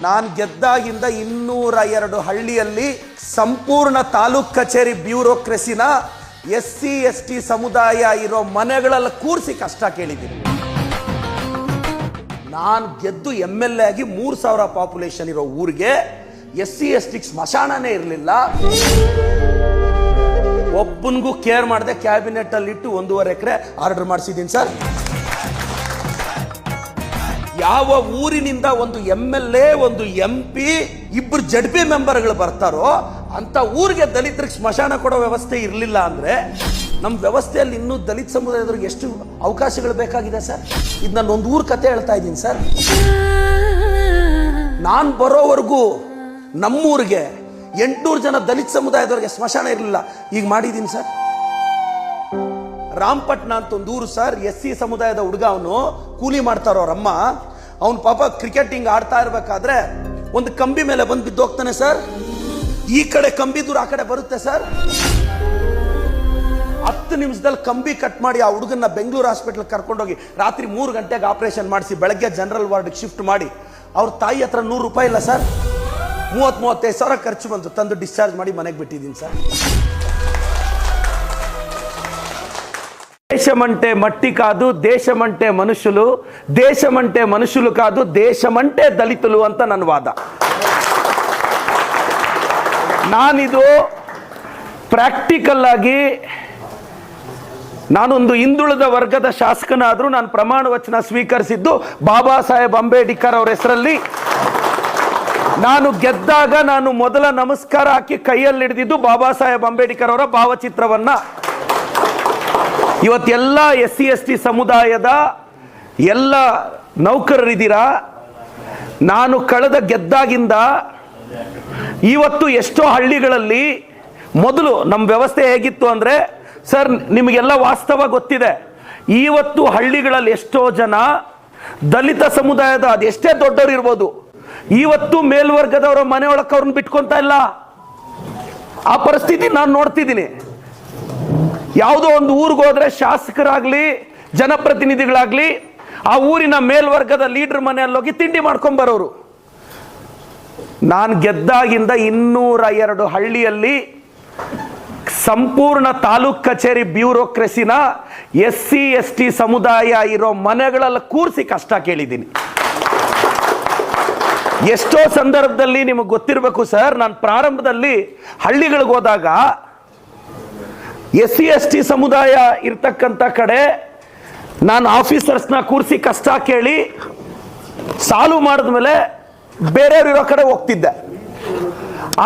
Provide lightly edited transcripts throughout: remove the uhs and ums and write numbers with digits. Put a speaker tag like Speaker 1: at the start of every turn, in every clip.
Speaker 1: ನಾನು ಗೆದ್ದಾಗಿಂದ 202 ಹಳ್ಳಿಯಲ್ಲಿ ಸಂಪೂರ್ಣ ತಾಲೂಕ್ ಕಚೇರಿ ಬ್ಯೂರೋಕ್ರಸಿನ SC ST ಸಮುದಾಯ ಇರೋ ಮನೆಗಳಲ್ಲಿ ಕೂರಿಸಿ ಕಷ್ಟ ಕೇಳಿದ್ದೀನಿ. ನಾನು ಗೆದ್ದು MLA ಆಗಿ 3000 ಪಾಪ್ಯುಲೇಷನ್ ಇರೋ ಊರಿಗೆ SC ST ಸ್ಮಶಾನನೇ ಇರಲಿಲ್ಲ. ಒಬ್ಬನಿಗೂ ಕೇರ್ ಮಾಡದೆ ಕ್ಯಾಬಿನೆಟ್ ಅಲ್ಲಿ ಇಟ್ಟು 1.5 ಎಕರೆ ಆರ್ಡರ್ ಮಾಡಿಸಿದ್ದೀನಿ ಸರ್. ಯಾವ ಊರಿನಿಂದ ಒಂದು MLA ಒಂದು MP ಇಬ್ಬರು ZP ಮೆಂಬರ್ಗಳು ಬರ್ತಾರೋ ಅಂತ ಊರಿಗೆ ದಲಿತರಿಗೆ ಸ್ಮಶಾನ ಕೊಡೋ ವ್ಯವಸ್ಥೆ ಇರಲಿಲ್ಲ ಅಂದ್ರೆ ನಮ್ಮ ವ್ಯವಸ್ಥೆಯಲ್ಲಿ ಇನ್ನೂ ದಲಿತ ಸಮುದಾಯದವ್ರಿಗೆ ಎಷ್ಟು ಅವಕಾಶಗಳು ಬೇಕಾಗಿದೆ ಸರ್. ಇದು ನಾನು ಒಂದು ಊರ್ ಕತೆ ಹೇಳ್ತಾ ಇದ್ದೀನಿ ಸರ್. ನಾನು ಬರೋವರೆಗೂ ನಮ್ಮೂರಿಗೆ 800 ಜನ ದಲಿತ ಸಮುದಾಯದವ್ರಿಗೆ ಸ್ಮಶಾನ ಇರಲಿಲ್ಲ, ಈಗ ಮಾಡಿದ್ದೀನಿ ಸರ್. ರಾಮಪಟ್ನ ಅಂತ ಒಂದು ಊರು ಸರ್. SC ಸಮುದಾಯದ ಹುಡುಗ, ಅವನು ಕೂಲಿ ಮಾಡ್ತಾರೋ ಅವ್ರಮ್ಮ. ಅವನು ಪಾಪ ಕ್ರಿಕೆಟಿಂಗ್ ಆಡ್ತಾ ಇರ್ಬೇಕಾದ್ರೆ ಒಂದು ಕಂಬಿ ಮೇಲೆ ಬಂದು ಬಿದ್ದೋಗ್ತಾನೆ ಸರ್. ಈ ಕಡೆ ಕಂಬಿ ದೂರ ಆ ಕಡೆ ಬರುತ್ತೆ ಸರ್. 10 ನಿಮಿಷದಲ್ಲಿ ಕಂಬಿ ಕಟ್ ಮಾಡಿ ಆ ಹುಡುಗನ್ನ ಬೆಂಗಳೂರು ಹಾಸ್ಪಿಟಲ್ ಕರ್ಕೊಂಡೋಗಿ ರಾತ್ರಿ 3 ಗಂಟೆಗೆ ಆಪರೇಷನ್ ಮಾಡಿಸಿ ಬೆಳಗ್ಗೆ ಜನರಲ್ ವಾರ್ಡ್ಗೆ ಶಿಫ್ಟ್ ಮಾಡಿ ಅವ್ರ ತಾಯಿ ಹತ್ರ 100 ರೂಪಾಯಿ ಇಲ್ಲ ಸರ್. 30-35 ಸಾವಿರ ಖರ್ಚು ಬಂತು. ತಂದು ಡಿಸ್ಚಾರ್ಜ್ ಮಾಡಿ ಮನೆಗೆ ಬಿಟ್ಟಿದ್ದೀನಿ ಸರ್. దేశమంటే మట్టి కాదు, దేశమంటే మనుషులు, దేశమంటే మనుషులు కాదు, దేశమంటే దళితులు ಅಂತ ನನ್ನ ವಾದ. ನಾನಿದು ಪ್ರಾಕ್ಟಿಕಲ್ ಆಗಿ ನಾನೊಂದು ಹಿಂದುಳಿದ ವರ್ಗದ ಶಾಸಕನಾದರೂ ನಾನು ಪ್ರಮಾಣ ವಚನ ಸ್ವೀಕರಿಸಿದ್ದು ಬಾಬಾ ಸಾಹೇಬ್ ಅಂಬೇಡ್ಕರ್ ಅವರ ಹೆಸರಲ್ಲಿ. ನಾನು ಗೆದ್ದಾಗ ನಾನು ಮೊದಲ ನಮಸ್ಕಾರ ಹಾಕಿ ಕೈಯಲ್ಲಿ ಹಿಡಿದಿದ್ದು ಬಾಬಾ ಸಾಹೇಬ್ ಅಂಬೇಡ್ಕರ್ ಅವರ ಭಾವಚಿತ್ರವನ್ನ. ಇವತ್ತೆಲ್ಲ SC ST ಸಮುದಾಯದ ಎಲ್ಲ ನೌಕರರಿದ್ದೀರಾ. ನಾನು ಕಳೆದ ಗೆದ್ದಾಗಿಂದ ಇವತ್ತು ಎಷ್ಟೋ ಹಳ್ಳಿಗಳಲ್ಲಿ ಮೊದಲು ನಮ್ಮ ವ್ಯವಸ್ಥೆ ಹೇಗಿತ್ತು ಅಂದರೆ ಸರ್, ನಿಮಗೆಲ್ಲ ವಾಸ್ತವ ಗೊತ್ತಿದೆ. ಇವತ್ತು ಹಳ್ಳಿಗಳಲ್ಲಿ ಎಷ್ಟೋ ಜನ ದಲಿತ ಸಮುದಾಯದ ಅದೆಷ್ಟೇ ದೊಡ್ಡವರು ಇರ್ಬೋದು, ಇವತ್ತು ಮೇಲ್ವರ್ಗದವರ ಮನೆಯೊಳಕ್ಕೆ ಅವ್ರನ್ನ ಬಿಟ್ಕೊಂತ ಇಲ್ಲ. ಆ ಪರಿಸ್ಥಿತಿ ನಾನು ನೋಡ್ತಿದ್ದೀನಿ. ಯಾವುದೋ ಒಂದು ಊರಿಗೆ ಹೋದ್ರೆ ಶಾಸಕರಾಗ್ಲಿ ಜನಪ್ರತಿನಿಧಿಗಳಾಗ್ಲಿ ಆ ಊರಿನ ಮೇಲ್ವರ್ಗದ ಲೀಡರ್ ಮನೆಯಲ್ಲೋಗಿ ತಿಂಡಿ ಮಾಡ್ಕೊಂಡ್ ಬರೋರು. ನಾನು ಗೆದ್ದಾಗಿಂದ 202 ಹಳ್ಳಿಯಲ್ಲಿ ಸಂಪೂರ್ಣ ತಾಲೂಕ್ ಕಚೇರಿ ಬ್ಯೂರೋಕ್ರಸಿನ SC ST ಸಮುದಾಯ ಇರೋ ಮನೆಗಳಲ್ಲಿ ಕೂರಿಸಿ ಕಷ್ಟ ಕೇಳಿದ್ದೀನಿ. ಎಷ್ಟೋ ಸಂದರ್ಭದಲ್ಲಿ ನಿಮಗೆ ಗೊತ್ತಿರಬೇಕು ಸರ್, ನಾನು ಪ್ರಾರಂಭದಲ್ಲಿ ಹಳ್ಳಿಗಳಿಗೆ ಹೋದಾಗ SC ST ಸಮುದಾಯ ಇರ್ತಕ್ಕಂಥ ಕಡೆ ನಾನು ಆಫೀಸರ್ಸ್ನ ಕೂರಿಸಿ ಕಷ್ಟ ಕೇಳಿ ಸಾಲ್ವ್ ಮಾಡಿದ್ಮೇಲೆ ಬೇರೆಯವ್ರು ಇರೋ ಕಡೆ ಹೋಗ್ತಿದ್ದೆ.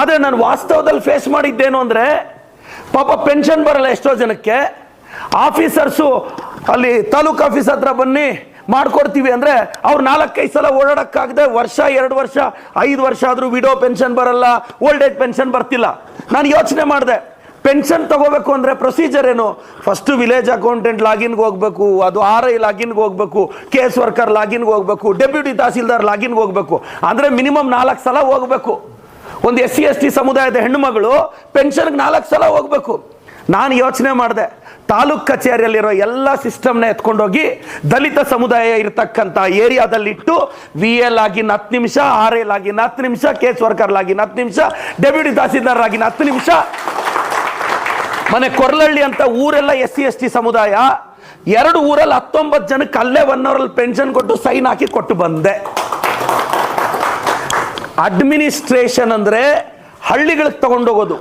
Speaker 1: ಆದರೆ ನಾನು ವಾಸ್ತವದಲ್ಲಿ ಫೇಸ್ ಮಾಡಿದ್ದೇನು ಅಂದರೆ, ಪಾಪ ಪೆನ್ಷನ್ ಬರಲ್ಲ ಎಷ್ಟೋ ಜನಕ್ಕೆ. ಆಫೀಸರ್ಸು ಅಲ್ಲಿ ತಾಲೂಕ್ ಆಫೀಸ್ ಹತ್ರ ಬನ್ನಿ ಮಾಡ್ಕೊಡ್ತೀವಿ ಅಂದರೆ ಅವ್ರು 4-5 ಸಲ ಓಡಾಡೋಕ್ಕಾಗದೆ ವರ್ಷ 2 ವರ್ಷ 5 ವರ್ಷ ಆದರೂ ವಿಡೋ ಪೆನ್ಷನ್ ಬರಲ್ಲ, ಓಲ್ಡ್ ಏಜ್ ಪೆನ್ಷನ್ ಬರ್ತಿಲ್ಲ. ನಾನು ಯೋಚನೆ ಮಾಡಿದೆ, ಪೆನ್ಷನ್ ತಗೋಬೇಕು ಅಂದರೆ ಪ್ರೊಸೀಜರ್ ಏನು? ಫಸ್ಟು ವಿಲೇಜ್ ಅಕೌಂಟೆಂಟ್ ಲಾಗಿನ್ಗೆ ಹೋಗ್ಬೇಕು, ಅದು RI ಲಾಗಿನ್ಗೆ ಹೋಗ್ಬೇಕು, ಕೇಸ್ ವರ್ಕರ್ ಲಾಗಿನ್ಗೆ ಹೋಗ್ಬೇಕು, ಡೆಪ್ಯೂಟಿ ತಹಸೀಲ್ದಾರ್ ಲಾಗಿನ್ಗೆ ಹೋಗ್ಬೇಕು. ಅಂದರೆ ಮಿನಿಮಮ್ 4 ಸಲ ಹೋಗ್ಬೇಕು. ಒಂದು SC ST ಸಮುದಾಯದ ಹೆಣ್ಣುಮಗಳು ಪೆನ್ಷನ್ಗೆ 4 ಸಲ ಹೋಗ್ಬೇಕು. ನಾನು ಯೋಚನೆ ಮಾಡಿದೆ, ತಾಲೂಕ್ ಕಚೇರಿಯಲ್ಲಿರೋ ಎಲ್ಲ ಸಿಸ್ಟಮ್ನ ಎತ್ಕೊಂಡೋಗಿ ದಲಿತ ಸಮುದಾಯ ಇರತಕ್ಕಂಥ ಏರಿಯಾದಲ್ಲಿಟ್ಟು VA ಲಾಗಿನ್ 10 ನಿಮಿಷ, RI ಲಾಗಿನ್ 10 ನಿಮಿಷ, ಕೇಸ್ ವರ್ಕರ್ ಲಾಗಿನ್ 10 ನಿಮಿಷ, ಡೆಪ್ಯೂಟಿ ತಹಸೀಲ್ದಾರ್ ಲಾಗಿನ್ 10 ನಿಮಿಷ. ಮನೆ ಕೊರ್ಲಹಳ್ಳಿ ಅಂತ ಊರೆಲ್ಲ SC ST ಸಮುದಾಯ. 2 ಊರಲ್ಲಿ 19 ಜನಕ್ಕೆ ಅಲ್ಲೇ 1 ಅವರಲ್ಲಿ ಪೆನ್ಷನ್ ಕೊಟ್ಟು ಸೈನ್ ಹಾಕಿ ಕೊಟ್ಟು ಬಂದೆ. ಅಡ್ಮಿನಿಸ್ಟ್ರೇಷನ್ ಅಂದ್ರೆ ಹಳ್ಳಿಗಳಿಗೆ ತಗೊಂಡೋಗೋದು.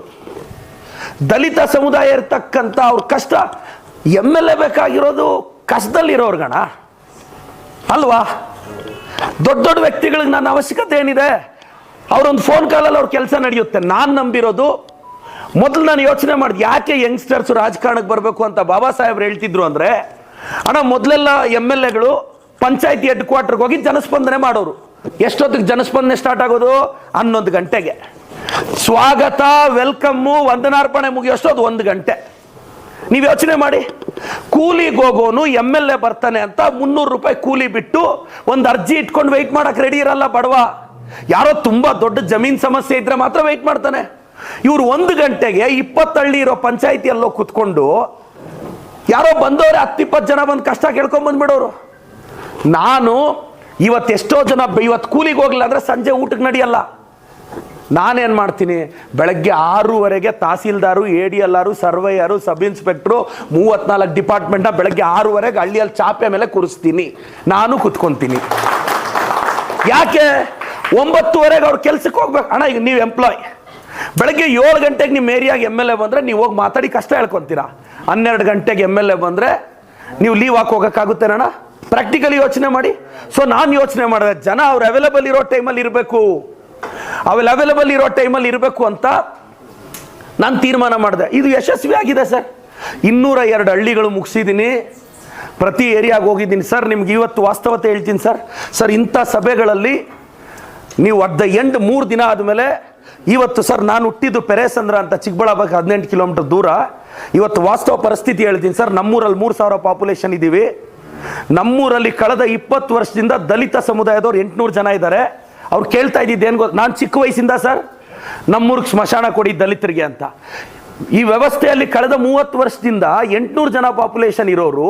Speaker 1: ದಲಿತ ಸಮುದಾಯ ಇರ್ತಕ್ಕಂಥ ಅವ್ರ ಕಷ್ಟ. MLA ಬೇಕಾಗಿರೋದು ಕಷ್ಟದಲ್ಲಿರೋರ್ಗಣ ಅಲ್ವಾ? ದೊಡ್ಡ ದೊಡ್ಡ ವ್ಯಕ್ತಿಗಳಿಗೆ ನನ್ನ ಅವಶ್ಯಕತೆ ಏನಿದೆ? ಅವರೊಂದು ಫೋನ್ ಕಾಲಲ್ಲಿ ಅವ್ರ ಕೆಲಸ ನಡೆಯುತ್ತೆ. ನಾನು ನಂಬಿರೋದು, ಮೊದಲು ನಾನು ಯೋಚನೆ ಮಾಡಿದೆ, ಯಾಕೆ ಯಂಗ್ಸ್ಟರ್ಸ್ ರಾಜಕಾರಣಕ್ಕೆ ಬರಬೇಕು ಅಂತ ಬಾಬಾ ಸಾಹೇಬ್ರು ಹೇಳ್ತಿದ್ರು ಅಂದರೆ, ಅಣ್ಣ ಮೊದಲೆಲ್ಲ MLAಗಳು ಪಂಚಾಯತಿ ಹೆಡ್ ಕ್ವಾರ್ಟರ್ಗೆ ಹೋಗಿ ಜನಸ್ಪಂದನೆ ಮಾಡೋರು. ಎಷ್ಟೊತ್ತಿಗೆ ಜನಸ್ಪಂದನೆ ಸ್ಟಾರ್ಟ್ ಆಗೋದು? 11 ಗಂಟೆಗೆ. ಸ್ವಾಗತ, ವೆಲ್ಕಮ್ಮು, ವಂದನಾರ್ಪಣೆ ಮುಗಿಯೋಷ್ಟೊಂದು 1 ಗಂಟೆ. ನೀವು ಯೋಚನೆ ಮಾಡಿ, ಕೂಲಿಗೆ ಹೋಗೋನು MLA ಬರ್ತಾನೆ ಅಂತ 300 ರೂಪಾಯಿ ಕೂಲಿ ಬಿಟ್ಟು ಒಂದು ಅರ್ಜಿ ಇಟ್ಕೊಂಡು ವೆಯ್ಟ್ ಮಾಡಕ್ಕೆ ರೆಡಿ ಇರಲ್ಲ ಬಡವ. ಯಾರೋ ತುಂಬ ದೊಡ್ಡ ಜಮೀನು ಸಮಸ್ಯೆ ಇದ್ರೆ ಮಾತ್ರ ವೆಯ್ಟ್ ಮಾಡ್ತಾನೆ. ಇವರು 1 ಗಂಟೆಗೆ 20 ಹಳ್ಳಿ ಇರೋ ಪಂಚಾಯತಿಯಲ್ಲೋ ಕುತ್ಕೊಂಡು ಯಾರೋ ಬಂದವ್ರೆ 10-20 ಜನ ಬಂದು ಕಷ್ಟ ಕೇಳ್ಕೊಂಡ್ ಬಂದ್ಬಿಡೋರು. ನಾನು ಇವತ್ತು ಎಷ್ಟೋ ಜನ ಇವತ್ತು ಕೂಲಿಗೆ ಹೋಗ್ಲಿಲ್ಲ ಅಂದರೆ ಸಂಜೆ ಊಟಕ್ಕೆ ನಡೆಯಲ್ಲ. ನಾನೇನು ಮಾಡ್ತೀನಿ, ಬೆಳಗ್ಗೆ 6:30 tahsildar, ADLR, surveyor, sub inspector 34 ಡಿಪಾರ್ಟ್ಮೆಂಟ್ನ ಬೆಳಗ್ಗೆ 6:30 ಹಳ್ಳಿಯಲ್ಲಿ ಚಾಪೆ ಮೇಲೆ ಕೂರಿಸ್ತೀನಿ, ನಾನು ಕುತ್ಕೊಂತೀನಿ. ಯಾಕೆ? 9:30 ಅವ್ರು ಕೆಲ್ಸಕ್ಕೆ ಹೋಗ್ಬೇಕು. ಅಣ್ಣ ಈಗ ನೀವು ಎಂಪ್ಲಾಯ್, ಬೆಳಗ್ಗೆ 7 ಗಂಟೆಗೆ ನಿಮ್ಮ ಏರಿಯಾಗೆ MLA ಬಂದರೆ ನೀವು ಹೋಗಿ ಮಾತಾಡಿ ಕಷ್ಟ ಹೇಳ್ಕೊತೀರಾ. 12 ಗಂಟೆಗೆ MLA ಬಂದರೆ ನೀವು ಲೀವ್ ಹಾಕಿ ಹೋಗೋಕ್ಕಾಗುತ್ತೇನಣ್ಣ? ಪ್ರಾಕ್ಟಿಕಲಿ ಯೋಚನೆ ಮಾಡಿ. ಸೊ ನಾನು ಯೋಚನೆ ಮಾಡಿದೆ, ಜನ ಅವ್ರು ಅವೈಲೇಬಲ್ ಇರೋ ಟೈಮಲ್ಲಿ ಇರಬೇಕು, ಅವೈಲೇಬಲ್ ಇರೋ ಟೈಮಲ್ಲಿ ಇರಬೇಕು ಅಂತ ನಾನು ತೀರ್ಮಾನ ಮಾಡಿದೆ. ಇದು ಯಶಸ್ವಿ ಆಗಿದೆ ಸರ್. 202 ಹಳ್ಳಿಗಳು ಮುಗಿಸಿದ್ದೀನಿ, ಪ್ರತಿ ಏರಿಯಾಗೆ ಹೋಗಿದ್ದೀನಿ ಸರ್. ನಿಮ್ಗೆ ಇವತ್ತು ವಾಸ್ತವತೆ ಹೇಳ್ತೀನಿ ಸರ್. ಇಂಥ ಸಭೆಗಳಲ್ಲಿ ನೀವು ಅಟ್ ದ ಎಂಡ್ 3 ದಿನ ಆದಮೇಲೆ, ಇವತ್ತು ಸರ್ ನಾನು ಹುಟ್ಟಿದ್ದು ಪೆರೇಸಂದ್ರ ಅಂತ, ಚಿಕ್ಕಬಳ್ಳಾಪುರಕ್ಕೆ 18 ಕಿಲೋಮೀಟರ್ ದೂರ. ಇವತ್ತು ವಾಸ್ತವ ಪರಿಸ್ಥಿತಿ ಹೇಳ್ತೀನಿ ಸರ್. ನಮ್ಮೂರಲ್ಲಿ 3,000 ಪಾಪ್ಯುಲೇಷನ್ ಇದ್ದೀವಿ. ನಮ್ಮೂರಲ್ಲಿ ಕಳೆದ 20 ವರ್ಷದಿಂದ ದಲಿತ ಸಮುದಾಯದವ್ರು 800 ಜನ ಇದ್ದಾರೆ. ಅವ್ರು ಕೇಳ್ತಾ ಇದ್ದಿದ್ದು ಏನು ಗೊತ್ತು, ನಾನು ಚಿಕ್ಕ ವಯಸ್ಸಿಂದ ಸರ್ ನಮ್ಮೂರಿಗೆ ಸ್ಮಶಾನ ಕೊಡಿ ದಲಿತರಿಗೆ ಅಂತ. ಈ ವ್ಯವಸ್ಥೆಯಲ್ಲಿ ಕಳೆದ 30 ವರ್ಷದಿಂದ 800 ಜನ ಪಾಪ್ಯುಲೇಷನ್ ಇರೋರು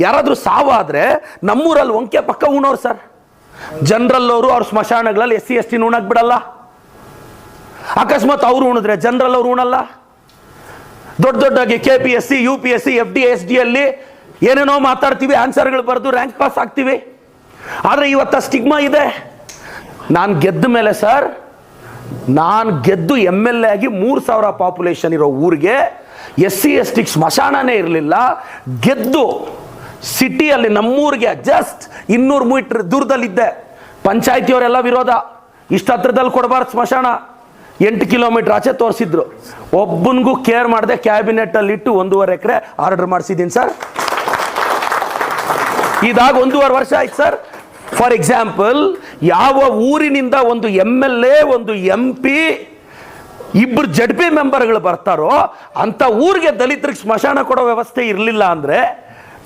Speaker 1: ಯಾರಾದರೂ ಸಾವಾದರೆ ನಮ್ಮೂರಲ್ಲಿ ಒಂಕೆ ಪಕ್ಕ ಉಣೋರು ಸರ್. ಜನರಲ್ ಅವರು ಅವ್ರ ಸ್ಮಶಾನಗಳಲ್ಲಿ SC ST ಉಣಕ್ ಬಿಡಲ್ಲ. ಅಕಸ್ಮಾತ್ ಅವರು ಉಣಿದ್ರೆ ಜನರಲ್ ಅವರು ಉಣಲ್ಲ. ದೊಡ್ಡದಾಗಿ KPSC, UPSC, FD, SD ಅಲ್ಲಿ ಏನೇನೋ ಮಾತಾಡ್ತೀವಿ, ಆನ್ಸರ್ಗಳು ಬರೆದು ರ್ಯಾಂಕ್ ಪಾಸ್ ಆಗ್ತೀವಿ. ಆದರೆ ಇವತ್ತು ಸ್ಟಿಗ್ಮಾ ಇದೆ. ನಾನು ಗೆದ್ದ ಮೇಲೆ ಸರ್, ನಾನು ಗೆದ್ದು MLA ಆಗಿ 3,000 ಪಾಪ್ಯುಲೇಷನ್ ಇರೋ ಊರಿಗೆ SC ST ಸ್ಮಶಾನನೇ ಇರಲಿಲ್ಲ. ಗೆದ್ದು ಸಿಟಿಯಲ್ಲಿ ನಮ್ಮೂರಿಗೆ ಜಸ್ಟ್ 200 ಮೀಟರ್ ದೂರದಲ್ಲಿದ್ದೆ. ಪಂಚಾಯತಿಯವರೆಲ್ಲ ವಿರೋಧ, ಇಷ್ಟು ಹತ್ರದಲ್ಲಿ ಕೊಡಬಾರ್ದು ಸ್ಮಶಾನ, 8 ಕಿಲೋಮೀಟರ್ ಆಚೆ ತೋರಿಸಿದ್ರು. ಒಬ್ಬನಿಗೂ ಕೇರ್ ಮಾಡದೆ ಕ್ಯಾಬಿನೆಟಲ್ಲಿ ಇಟ್ಟು 1.5 ಎಕರೆ ಆರ್ಡರ್ ಮಾಡಿಸಿದ್ದೀನಿ ಸರ್. ಇದಾಗ 1.5 ವರ್ಷ ಆಯ್ತು ಸರ್. ಫಾರ್ ಎಕ್ಸಾಂಪಲ್, ಯಾವ ಊರಿನಿಂದ ಒಂದು MLA, ಒಂದು MP, 2 ZP ಮೆಂಬರ್ಗಳು ಬರ್ತಾರೋ ಅಂತ ಊರಿಗೆ ದಲಿತರಿಗೆ ಸ್ಮಶಾನ ಕೊಡೋ ವ್ಯವಸ್ಥೆ ಇರಲಿಲ್ಲ ಅಂದರೆ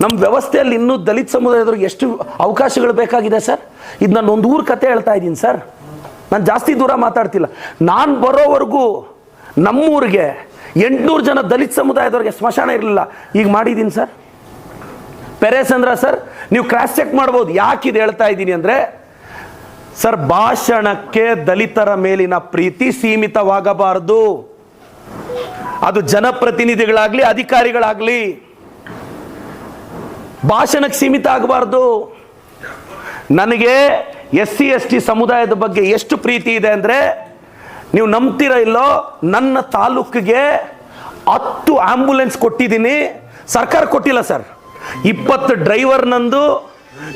Speaker 1: ನಮ್ಮ ವ್ಯವಸ್ಥೆಯಲ್ಲಿ ಇನ್ನೂ ದಲಿತ ಸಮುದಾಯದವ್ರಿಗೆ ಎಷ್ಟು ಅವಕಾಶಗಳು ಬೇಕಾಗಿದೆ ಸರ್. ಇದು ನಾನು ಒಂದು ಊರ ಕತೆ ಹೇಳ್ತಾ ಇದ್ದೀನಿ ಸರ್. ನಾನು ಜಾಸ್ತಿ ದೂರ ಮಾತಾಡ್ತಿಲ್ಲ. ನಾನು ಬರೋವರೆಗೂ ನಮ್ಮೂರಿಗೆ 800 ಜನ ದಲಿತ ಸಮುದಾಯದವ್ರಿಗೆ ಸ್ಮಶಾನ ಇರಲಿಲ್ಲ. ಈಗ ಮಾಡಿದ್ದೀನಿ ಸರ್. ಪೆರೇಸಂದ್ರ ಸರ್, ನೀವು ಕ್ರಾಸ್ ಚೆಕ್ ಮಾಡ್ಬೋದು. ಯಾಕಿದು ಹೇಳ್ತಾ ಇದ್ದೀನಿ ಅಂದರೆ ಸರ್, ಭಾಷಣಕ್ಕೆ ದಲಿತರ ಮೇಲಿನ ಪ್ರೀತಿ ಸೀಮಿತವಾಗಬಾರದು. ಅದು ಜನಪ್ರತಿನಿಧಿಗಳಾಗಲಿ ಅಧಿಕಾರಿಗಳಾಗಲಿ, ಭಾಷಣಕ್ಕೆ ಸೀಮಿತ ಆಗಬಾರ್ದು. ನನಗೆ SC ST ಸಮುದಾಯದ ಬಗ್ಗೆ ಎಷ್ಟು ಪ್ರೀತಿ ಇದೆ ಅಂದರೆ, ನೀವು ನಂಬ್ತೀರ ಇಲ್ಲೋ, ನನ್ನ ತಾಲೂಕಿಗೆ 10 ಆಂಬ್ಯುಲೆನ್ಸ್ ಕೊಟ್ಟಿದ್ದೀನಿ. ಸರ್ಕಾರ ಕೊಟ್ಟಿಲ್ಲ ಸರ್. 20 ಡ್ರೈವರ್ ನಂದು.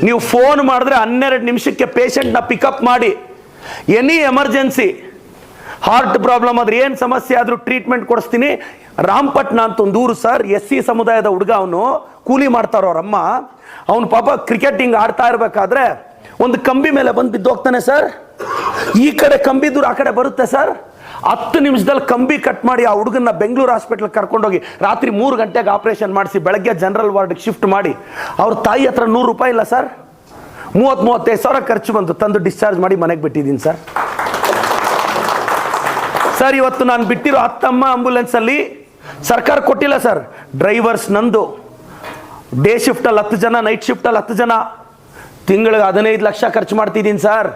Speaker 1: ನೀವು ಫೋನ್ ಮಾಡಿದ್ರೆ 12 ನಿಮಿಷಕ್ಕೆ ಪೇಷಂಟ್ನ ಪಿಕಪ್ ಮಾಡಿ, ಎನಿ ಎಮರ್ಜೆನ್ಸಿ, ಹಾರ್ಟ್ ಪ್ರಾಬ್ಲಮ್ ಆದ್ರೆ ಏನು ಸಮಸ್ಯೆ ಆದರೂ ಟ್ರೀಟ್ಮೆಂಟ್ ಕೊಡಿಸ್ತೀನಿ. ರಾಮಪಟ್ನ ಅಂತ ಒಂದು ಊರು ಸರ್, SC ಸಮುದಾಯದ ಹುಡುಗ, ಅವನು ಕೂಲಿ ಮಾಡ್ತಾರೋ ಅವರಮ್ಮ. ಅವನು ಪಾಪ ಕ್ರಿಕೆಟಿಂಗ್ ಆಡ್ತಾ ಇರಬೇಕಾದ್ರೆ ಒಂದು ಕಂಬಿ ಮೇಲೆ ಬಂದು ಬಿದ್ದೋಗ್ತಾನೆ ಸರ್. ಈ ಕಡೆ ಕಂಬಿ ದೂರ ಆ ಕಡೆ ಬರುತ್ತೆ ಸರ್. 10 ನಿಮಿಷದಲ್ಲಿ ಕಂಬಿ ಕಟ್ ಮಾಡಿ ಆ ಹುಡುಗನ್ನ ಬೆಂಗಳೂರು ಹಾಸ್ಪಿಟ್ಲ್ ಕರ್ಕೊಂಡೋಗಿ ರಾತ್ರಿ 3 ಗಂಟೆಗೆ ಆಪರೇಷನ್ ಮಾಡಿಸಿ ಬೆಳಗ್ಗೆ ಜನರಲ್ ವಾರ್ಡ್ಗೆ ಶಿಫ್ಟ್ ಮಾಡಿ, ಅವ್ರ ತಾಯಿ ಹತ್ರ 100 ರೂಪಾಯಿ ಇಲ್ಲ ಸರ್. 30-35 ಸಾವಿರ ಖರ್ಚು ಬಂತು. ತಂದು ಡಿಸ್ಚಾರ್ಜ್ ಮಾಡಿ ಮನೆಗೆ ಬಿಟ್ಟಿದ್ದೀನಿ ಸರ್. ಸರ್, ಇವತ್ತು ನಾನು ಬಿಟ್ಟಿರೋ 10 ಆಂಬ್ಯುಲೆನ್ಸಲ್ಲಿ ಸರ್ಕಾರ ಕೊಟ್ಟಿಲ್ಲ ಸರ್. ಡ್ರೈವರ್ಸ್ ನಂದು. ಡೇ ಶಿಫ್ಟಲ್ಲಿ 10 ಜನ, ನೈಟ್ ಶಿಫ್ಟಲ್ಲಿ 10 ಜನ. ತಿಂಗಳಿಗೆ 15 ಲಕ್ಷ ಖರ್ಚು ಮಾಡ್ತಿದ್ದೀನಿ ಸರ್.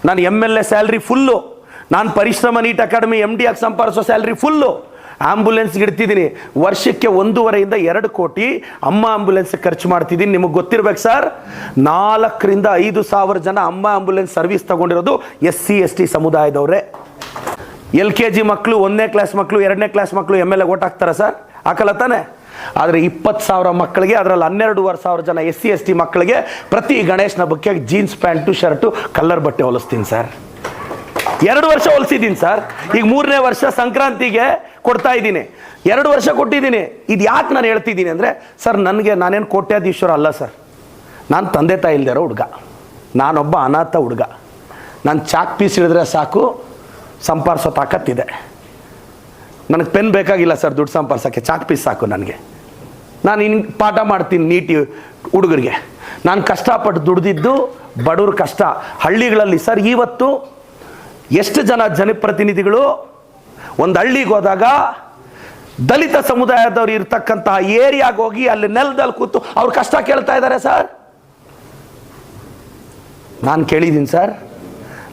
Speaker 1: ನಾನು MLA ಸ್ಯಾಲ್ರಿ ಫುಲ್ಲು, ನಾನು ಪರಿಶ್ರಮ ನೀಟ್ ಅಕಾಡೆಮಿ MD ಆಗಿ ಸಂಪಾದಿಸೋ ಸ್ಯಾಲ್ರಿ ಫುಲ್ಲು ಆಂಬ್ಯುಲೆನ್ಸ್ಗೆ ಇಡ್ತಿದ್ದೀನಿ. ವರ್ಷಕ್ಕೆ 1.5 ಇಂದ 2 ಕೋಟಿ ಅಮ್ಮ ಆಂಬ್ಯುಲೆನ್ಸ್ ಖರ್ಚು ಮಾಡ್ತಿದ್ದೀನಿ. ನಿಮಗೆ ಗೊತ್ತಿರ್ಬೇಕು ಸರ್, 4,000 ರಿಂದ 5,000 ಜನ ಅಮ್ಮ ಆಂಬ್ಯುಲೆನ್ಸ್ ಸರ್ವಿಸ್ ತಗೊಂಡಿರೋದು SC ST ಸಮುದಾಯದವರೇ. LKG ಮಕ್ಕಳು, 1ನೇ ಕ್ಲಾಸ್ ಮಕ್ಕಳು, 2ನೇ ಕ್ಲಾಸ್ ಮಕ್ಕಳು MLA ಓಟ್ ಹಾಕ್ತಾರ ಸರ್? ಹಾಕಲ್ಲ ತಾನೆ? ಆದರೆ 20,000 ಮಕ್ಕಳಿಗೆ, ಅದರಲ್ಲಿ 12,500 ಜನ SC ST ಮಕ್ಕಳಿಗೆ ಪ್ರತಿ ಗಣೇಶನ ಹಬ್ಬಕ್ಕೆ ಜೀನ್ಸ್ ಪ್ಯಾಂಟು, ಶರ್ಟು, ಕಲರ್ ಬಟ್ಟೆ ಹೊಲಿಸ್ತೀನಿ ಸರ್. 2 ವರ್ಷ ಹೊಲಿಸಿದ್ದೀನಿ ಸರ್. ಈಗ 3ನೇ ವರ್ಷ ಸಂಕ್ರಾಂತಿಗೆ ಕೊಡ್ತಾ ಇದ್ದೀನಿ. 2 ವರ್ಷ ಕೊಟ್ಟಿದ್ದೀನಿ. ಇದು ಯಾಕೆ ನಾನು ಹೇಳ್ತಿದ್ದೀನಿ ಅಂದರೆ ಸರ್, ನಾನೇನು ಕೋಟ್ಯಾಧೀಶ್ವರ ಅಲ್ಲ ಸರ್. ನಾನು ತಂದೆ ತಾಯಿ ಇಲ್ದೇ ಇರೋ ಹುಡುಗ. ನಾನೊಬ್ಬ ಅನಾಥ ಹುಡುಗ. ನಾನು ಚಾಕ್ ಪೀಸ್ ಹಿಡಿದ್ರೆ ಸಾಕು, ಸಂಪಾದಿಸೋ ತಾಕತ್ತಿದೆ. ನನಗೆ ಪೆನ್ ಬೇಕಾಗಿಲ್ಲ ಸರ್ ದುಡ್ಡು ಸಂಪಾದಿಸೋಕ್ಕೆ, ಚಾಕ್ ಪೀಸ್ ಸಾಕು ನನಗೆ. ನಾನು ಹಿಂಗೆ ಪಾಠ ಮಾಡ್ತೀನಿ ನೀಟಿ ಹುಡುಗರಿಗೆ. ನಾನು ಕಷ್ಟಪಟ್ಟು ದುಡ್ದಿದ್ದು ಬಡವ್ರ ಕಷ್ಟ. ಹಳ್ಳಿಗಳಲ್ಲಿ ಸರ್, ಇವತ್ತು ಎಷ್ಟು ಜನ ಜನಪ್ರತಿನಿಧಿಗಳು ಒಂದು ಹಳ್ಳಿಗೆ ಹೋದಾಗ ದಲಿತ ಸಮುದಾಯದವ್ರು ಇರ್ತಕ್ಕಂತಹ ಏರಿಯಾಗೆ ಹೋಗಿ ಅಲ್ಲಿ ನೆಲದಲ್ಲಿ ಕೂತು ಅವ್ರ ಕಷ್ಟ ಕೇಳ್ತಾ ಇದ್ದಾರೆ ಸರ್. ನಾನು ಕೇಳಿದ್ದೀನಿ ಸರ್.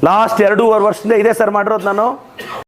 Speaker 1: ಲಾಸ್ಟ್ 2.5 ವರ್ಷದಿಂದ ಇದೆ ಸರ್ ಮಾಡಿರೋದು ನಾನು.